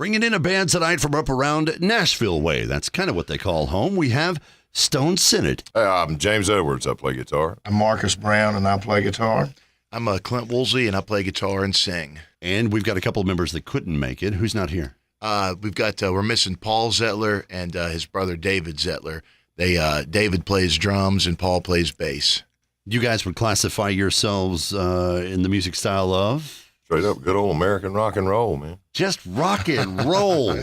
Bringing in a band tonight from up around Nashville way. That's kind of what they call home. We have Stone Sinnott. Hey, I'm James Edwards. I play guitar. I'm Marcus Brown, and I play guitar. I'm Clint Woolsey, and I play guitar and sing. And we've got a couple of members that couldn't make it. Who's not here? We're missing Paul Zettler and his brother David Zettler. David plays drums and Paul plays bass. You guys would classify yourselves in the music style of? Straight up good old American rock and roll, man. Just rock and roll.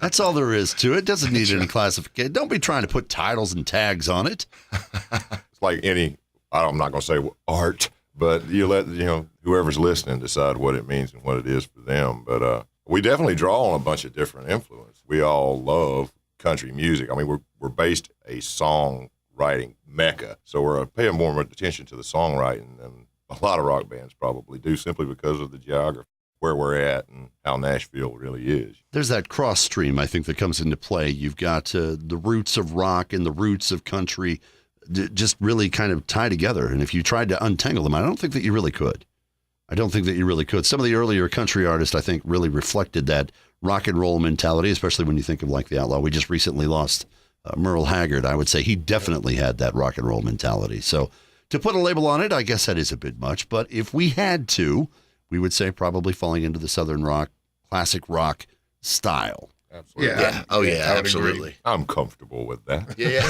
That's all there is to it. Doesn't need any classification. Don't be trying to put titles and tags on it. It's like any, I'm not going to say art, but you let, whoever's listening decide what it means and what it is for them. But we definitely draw on a bunch of different influence. We all love country music. I mean, we're based a songwriting mecca, so we're paying more attention to the songwriting than a lot of rock bands probably do, simply because of the geography, where we're at and how Nashville really is. There's that cross stream, I think, that comes into play. You've got the roots of rock and the roots of country just really kind of tie together. And if you tried to untangle them, I don't think that you really could. Some of the earlier country artists, I think, really reflected that rock and roll mentality, especially when you think of like the Outlaw. We just recently lost Merle Haggard. I would say he definitely had that rock and roll mentality. So to put a label on it, I guess that is a bit much. But if we had to, we would say probably falling into the Southern rock, classic rock style. Absolutely. Yeah. Oh, yeah, absolutely. I'm comfortable with that. Yeah.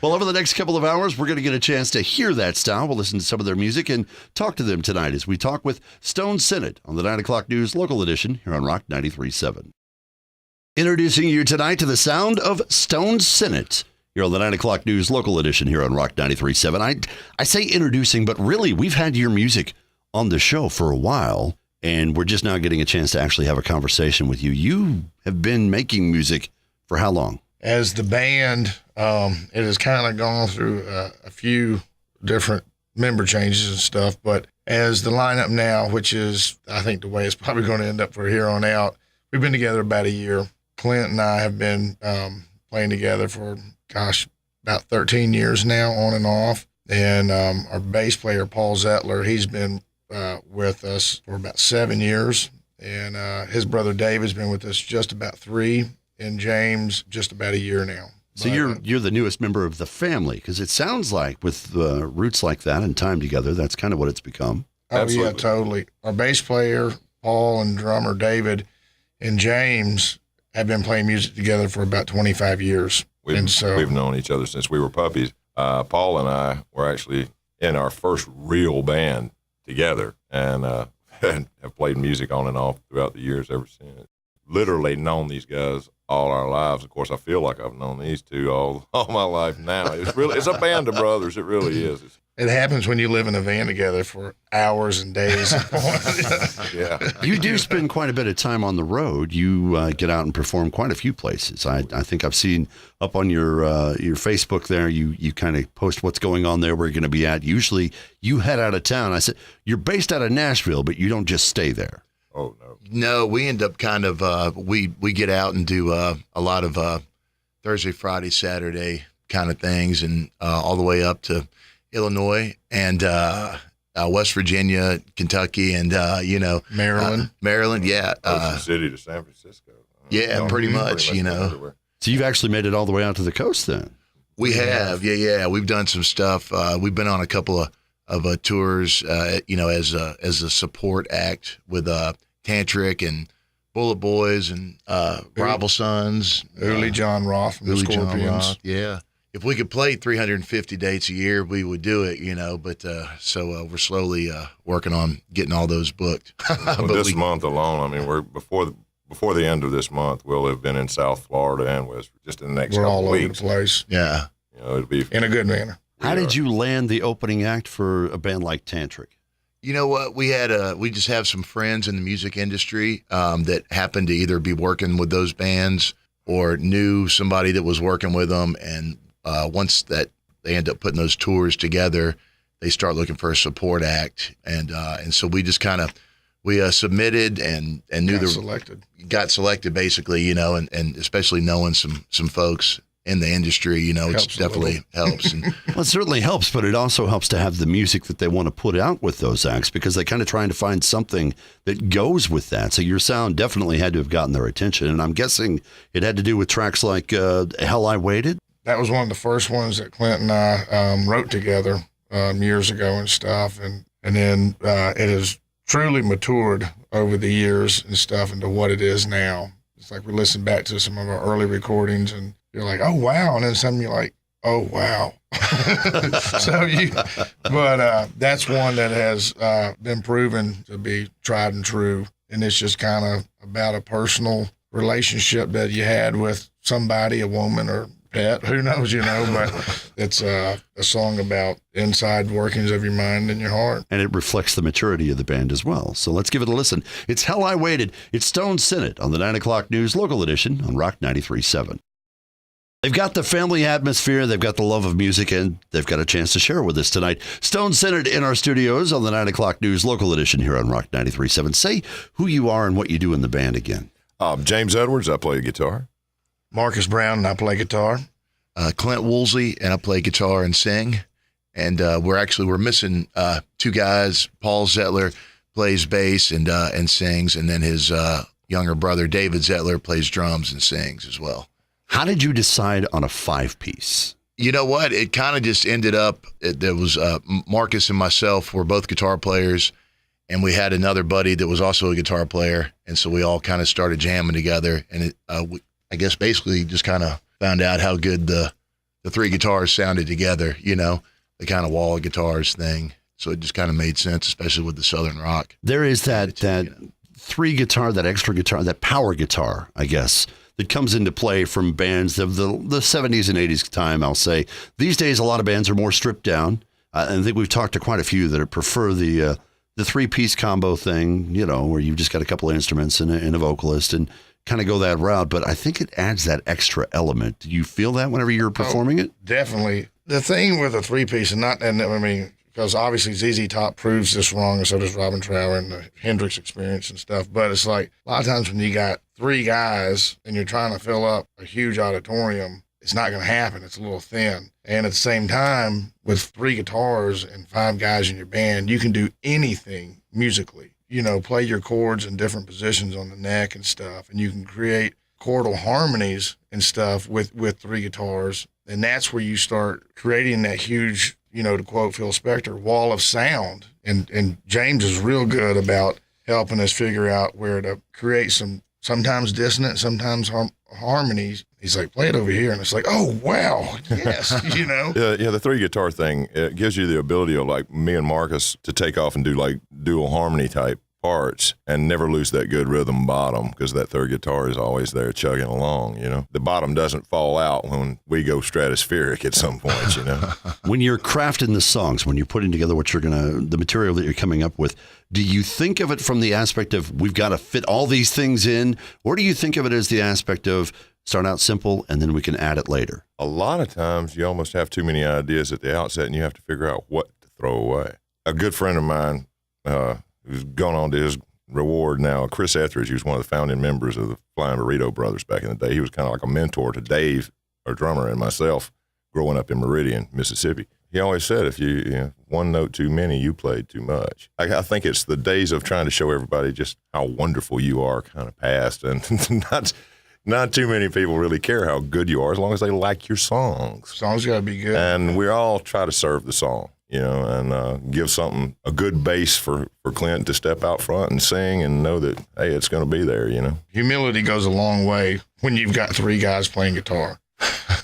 Well, over the next couple of hours, we're going to get a chance to hear that style. We'll listen to some of their music and talk to them tonight as we talk with Stone Sinnott on the 9 o'clock news local edition here on Rock 93.7. Introducing you tonight to the sound of Stone Sinnott. You're on the 9 o'clock news local edition here on Rock 93.7. I say introducing, but really, we've had your music on the show for a while, and we're just now getting a chance to actually have a conversation with you. You have been making music for how long? As the band, it has kind of gone through a few different member changes and stuff, but as the lineup now, which is, I think, the way it's probably going to end up for here on out, we've been together about a year. Clint and I have been playing together for, about 13 years now, on and off. And our bass player, Paul Zettler, he's been with us for about 7 years. And his brother David's been with us just about 3, and James just about a year now. So you're the newest member of the family, because it sounds like with roots like that and time together, that's kind of what it's become. Oh, Absolutely. yeah, totally. Our bass player, Paul, and drummer David and James have been playing music together for about 25 years. We've known each other since we were puppies. Paul and I were actually in our first real band together, and have played music on and off throughout the years ever since. Literally known these guys all our lives. Of course, I feel like I've known these two all my life now. It's a band of brothers. It really is. It happens when you live in a van together for hours and days. Yeah. You do spend quite a bit of time on the road. You get out and perform quite a few places. I think I've seen up on your Facebook there, you kind of post what's going on there, where you're going to be at. Usually you head out of town. I said, you're based out of Nashville, but you don't just stay there. Oh, no. No, we end up kind of, we get out and do a lot of Thursday, Friday, Saturday kind of things, and all the way up to Illinois and West Virginia, Kentucky, and Maryland. Maryland, yeah. Ocean City to San Francisco. Yeah, pretty much, everywhere. So you've actually made it all the way out to the coast then? We have, yeah. We've done some stuff. We've been on a couple of tours, as a support act with Tantric and Bullet Boys and Rival Sons. Uli John Roth from the Uli John Scorpions. Roth, yeah. If we could play 350 dates a year, we would do it, but so we're slowly working on getting all those booked. Well, this month alone, I mean, we're before the end of this month, we'll have been in South Florida and West, just in the next We're couple all over weeks. the place. Yeah. It'll be In a good manner. How did you land the opening act for a band like Tantric? You know what? We just have some friends in the music industry that happened to either be working with those bands or knew somebody that was working with them, and once that they end up putting those tours together, they start looking for a support act, and so we just kind of submitted and knew Got selected basically, and especially knowing some folks, in the industry, you know, it's Helps a definitely helps. And Well, it certainly helps, but it also helps to have the music that they want to put out with those acts because they're kind of trying to find something that goes with that. So your sound definitely had to have gotten their attention. And I'm guessing it had to do with tracks like Hell I Waited. That was one of the first ones that Clint and I wrote together years ago and stuff. And then it has truly matured over the years and stuff into what it is now. It's like we listen back to some of our early recordings and you're like, oh, wow. And then some you're like, oh, wow. But that's one that has been proven to be tried and true. And it's just kind of about a personal relationship that you had with somebody, a woman or pet, who knows, you know, but it's a song about inside workings of your mind and your heart. And it reflects the maturity of the band as well. So let's give it a listen. It's Hell I Waited. It's Stone Senate on the 9 o'clock news local edition on Rock 93.7. They've got the family atmosphere, they've got the love of music, and they've got a chance to share with us tonight. Stone Senate in our studios on the 9 o'clock news local edition here on Rock 93.7. Say who you are and what you do in the band again. James Edwards, I play guitar. Marcus Brown and I play guitar. Clint Woolsey, and I play guitar and sing. And we're missing two guys. Paul Zettler plays bass and sings, and then his younger brother David Zettler plays drums and sings as well. How did you decide on a 5-piece? You know what? It kind of just ended up. There was Marcus and myself were both guitar players, and we had another buddy that was also a guitar player, and so we all kind of started jamming together. And I guess basically just kind of found out how good the three guitars sounded together. You know, the kind of wall guitars thing. So it just kind of made sense, especially with the Southern rock. There is that three guitar, that extra guitar, that power guitar, I guess, that comes into play from bands of the 70s and 80s time, I'll say. These days, a lot of bands are more stripped down. And I think we've talked to quite a few that prefer the 3-piece combo thing, you know, where you've just got a couple of instruments and a vocalist and kind of go that route. But I think it adds that extra element. Do you feel that whenever you're performing it? Definitely. The thing with a 3-piece, because obviously ZZ Top proves this wrong, and so does Robin Trower and the Hendrix Experience and stuff. But it's like a lot of times when you got 3 guys and you're trying to fill up a huge auditorium, it's not going to happen. It's a little thin. And at the same time, with 3 guitars and 5 guys in your band, you can do anything musically. You know, play your chords in different positions on the neck and stuff, and you can create chordal harmonies and stuff with 3 guitars. And that's where you start creating that huge, you know, to quote Phil Spector, wall of sound. And James is real good about helping us figure out where to create some sometimes dissonant, sometimes harmonies. He's like, play it over here. And it's like, oh, wow, yes, you know. Yeah, the 3 guitar thing, it gives you the ability of, like, me and Marcus to take off and do, like, dual harmony type parts and never lose that good rhythm bottom because that 3rd guitar is always there chugging along, you know. The bottom doesn't fall out when we go stratospheric at some point, you know. When you're crafting the songs, when you're putting together the material that you're coming up with, do you think of it from the aspect of we've got to fit all these things in, or do you think of it as the aspect of start out simple and then we can add it later? A lot of times you almost have too many ideas at the outset and you have to figure out what to throw away. A good friend of mine, who's gone on to his reward now, Chris Etheridge, he was one of the founding members of the Flying Burrito Brothers back in the day. He was kind of like a mentor to Dave, our drummer, and myself growing up in Meridian, Mississippi. He always said, if you one note too many, you played too much. I think it's the days of trying to show everybody just how wonderful you are kind of past, and not too many people really care how good you are as long as they like your songs. Songs got to be good. And we all try to serve the song, you know, and give something, a good base for Clint to step out front and sing and know that, hey, it's going to be there, you know. Humility goes a long way when you've got 3 guys playing guitar.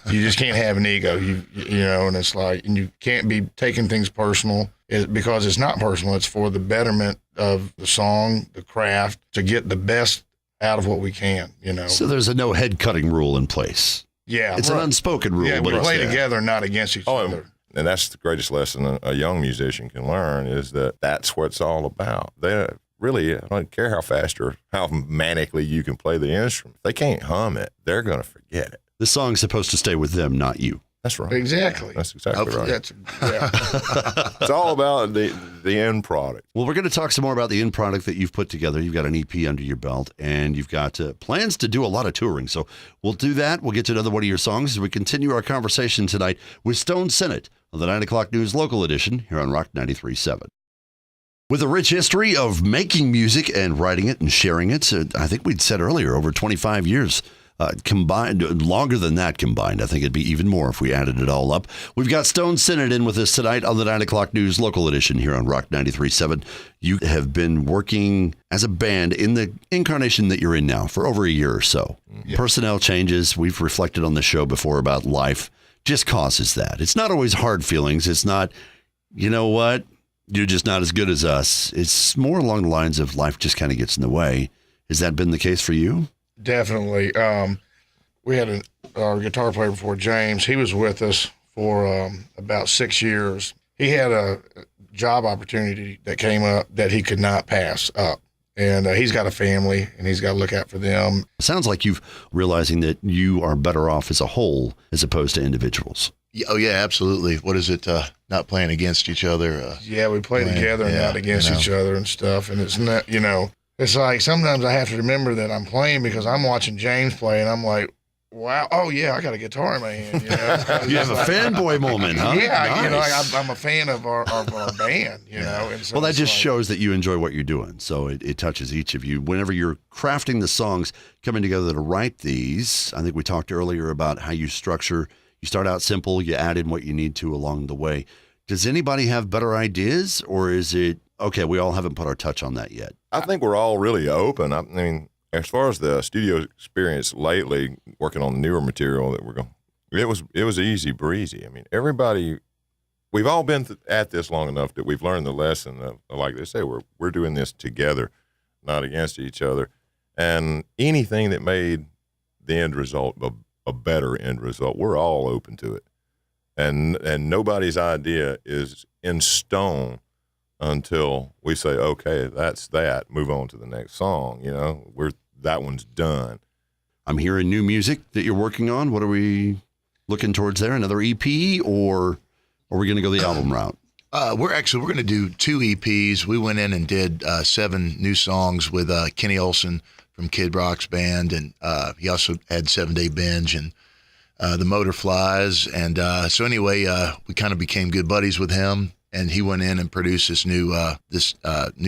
You just can't have an ego, you know, and it's like, and you can't be taking things personal because it's not personal. It's for the betterment of the song, the craft, to get the best out of what we can, you know. So there's a no head cutting rule in place. Yeah. It's an unspoken rule. Yeah, we but play together, not against each other. And that's the greatest lesson a young musician can learn is that that's what it's all about. They really, I don't care how fast or how manically you can play the instrument. If they can't hum it, they're going to forget it. The song's supposed to stay with them, not you. That's right. Exactly. That's exactly right. Yeah. It's all about the end product. Well, we're going to talk some more about the end product that you've put together. You've got an EP under your belt, and you've got plans to do a lot of touring. So we'll do that. We'll get to another one of your songs as we continue our conversation tonight with Stone Senate on the 9 o'clock news local edition here on Rock 93.7. With a rich history of making music and writing it and sharing it, I think we'd said earlier, over 25 years combined, longer than that combined. I think it'd be even more if we added it all up. We've got Stone Senate in with us tonight on the 9 o'clock news local edition here on Rock 93.7. You have been working as a band in the incarnation that you're in now for over a year or so. Yep. Personnel changes. We've reflected on the show before about life just causes that. It's not always hard feelings. It's not, you know what, you're just not as good as us. It's more along the lines of life just kind of gets in the way. Has that been the case for you? Definitely. We had our guitar player before, James. He was with us for about 6 years. He had a job opportunity that came up that he could not pass up. And he's got a family, and he's got to look out for them. It sounds like you've realizing that you are better off as a whole as opposed to individuals. Oh, yeah, absolutely. What is it? Not playing against each other? Yeah, we play together and not against each other and stuff. And it's not, it's like sometimes I have to remember that I'm playing because I'm watching James play, and I'm like, wow, oh, yeah, I got a guitar in my hand. You have a fanboy moment, huh? Yeah, Nice. I'm a fan of our band, know. And so well, that just shows that you enjoy what you're doing. So it touches each of you. Whenever you're crafting the songs, coming together to write these, I think we talked earlier about how you structure. You start out simple, you add in what you need to along the way. Does anybody have better ideas, or is it, okay, we all haven't put our touch on that yet? I think we're all really open. I mean, as far as the studio experience lately, working on the newer material that we're going, it was easy breezy. I mean, everybody, we've all been at this long enough that we've learned the lesson of, like they say, we're doing this together, not against each other. And anything that made the end result a better end result, we're all open to it. And nobody's idea is in stone until we say, okay, that's that, move on to the next song. That one's done. I'm hearing new music that you're working on. What are we looking towards there? Another EP, or are we going to go the album route? We're going to do 2 EPs. We went in and did 7 new songs with Kenny Olson from Kid Rock's band, and he also had 7 Day Binge and the Motor Flies. And so anyway, we kind of became good buddies with him, and he went in and produced this new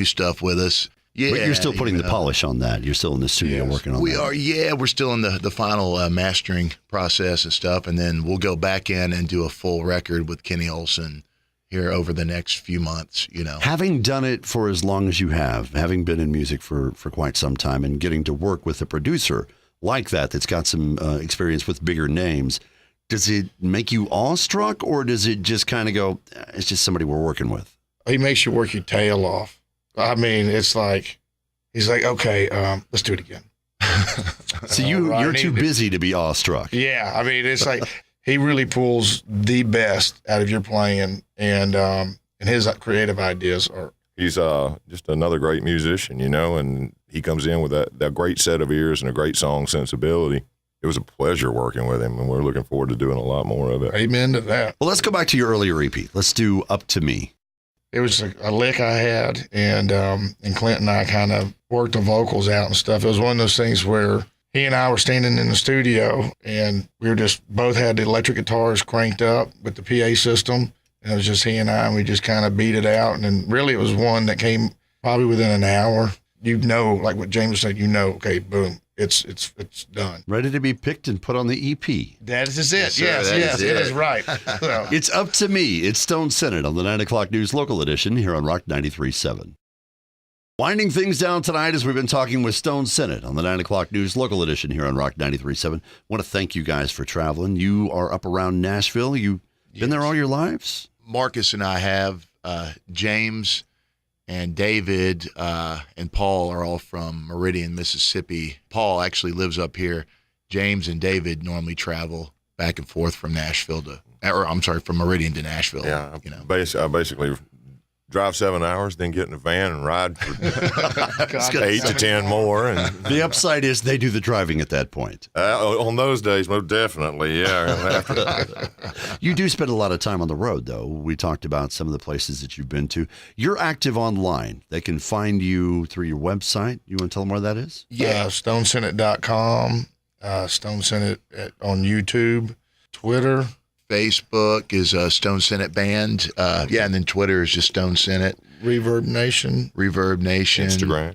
stuff with us. Yeah, but you're still putting the polish on that. You're still in the studio working on that. We are, yeah. We're still in the final mastering process and stuff, and then we'll go back in and do a full record with Kenny Olson here over the next few months, Having done it for as long as you have, having been in music for quite some time, and getting to work with a producer like that's got some experience with bigger names, does it make you awestruck, or does it just kind of go, it's just somebody we're working with? He makes you work your tail off. I mean, it's like, he's like, okay, let's do it again. So you're too busy to be awestruck. Yeah. I mean, it's like, he really pulls the best out of your playing, and his creative ideas are. He's just another great musician, and he comes in with that great set of ears and a great song sensibility. It was a pleasure working with him, and we're looking forward to doing a lot more of it. Amen to that. Well, let's go back to your earlier EP. Let's do Up to Me. It was a lick I had, and Clint and I kind of worked the vocals out and stuff. It was one of those things where he and I were standing in the studio, and we were just both had the electric guitars cranked up with the PA system, and it was just he and I, and we just kind of beat it out. And then really it was one that came probably within an hour. Like what James said, okay, boom, it's done. Ready to be picked and put on the EP. That is it. Yes, it is right. So. It's Up to Me. It's Stone Senate on the 9 o'clock news local edition here on Rock 93.7. Winding things down tonight as we've been talking with Stone Senate on the 9 o'clock news local edition here on Rock 93.7. Want to thank you guys for traveling. You are up around Nashville. You've been there all your lives? Marcus and I have. James and David and Paul are all from Meridian, Mississippi. Paul actually lives up here. James and David normally travel back and forth from from Meridian to Nashville. Yeah, I basically drive 7 hours, then get in a van and ride for God, 8 to 10 more. And The upside is they do the driving at that point. on those days, most definitely, yeah. You do spend a lot of time on the road, though. We talked about some of the places that you've been to. You're active online. They can find you through your website. You want to tell them where that is? StoneSenate.com, Stone Senate on YouTube, Twitter. Facebook is Stone Senate Band. And then Twitter is just Stone Senate. Reverb Nation,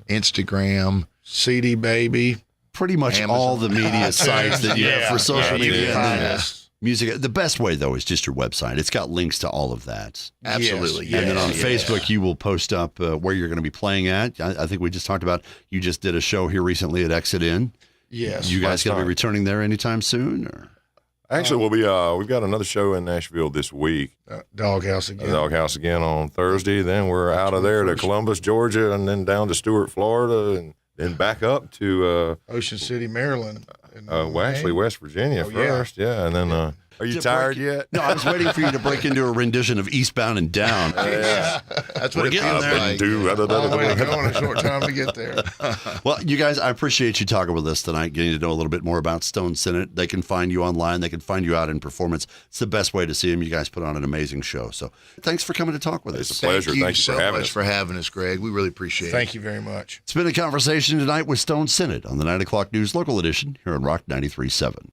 Instagram, CD Baby. Pretty much Amazon. all the media sites that you have for social you media. can And find then us. music. The best way, though, is just your website. It's got links to all of that. Absolutely. Yes, And then on yes. Facebook, you will post up where you're going to be playing at. I think we just talked about, you just did a show here recently at Exit Inn. Yes. You guys last going to be time. returning there anytime soon? Or? Actually, we've got another show in Nashville this week. Doghouse The again. Doghouse again on Thursday. Then we're out of there to Columbus, Georgia, and then down to Stuart, Florida, and then back up to Ocean City, Maryland. And, actually West Virginia Oh, yeah. first. Yeah, and then are you To tired break- yet? No, I was waiting for you to break into a rendition of Eastbound and Down. That's what it getting feels there. like. Long way to go in a short time to get there. Well, you guys, I appreciate you talking with us tonight, getting to know a little bit more about Stone Senate. They can find you online. They can find you out in performance. It's the best way to see them. You guys put on an amazing show. So thanks for coming to talk with It's a us. pleasure. Thank you Thank you so for having much us. for having us, Greg. We really appreciate it. Thank you very much. It's been a conversation tonight with Stone Senate on the 9 o'clock news local edition here on Rock 93.7.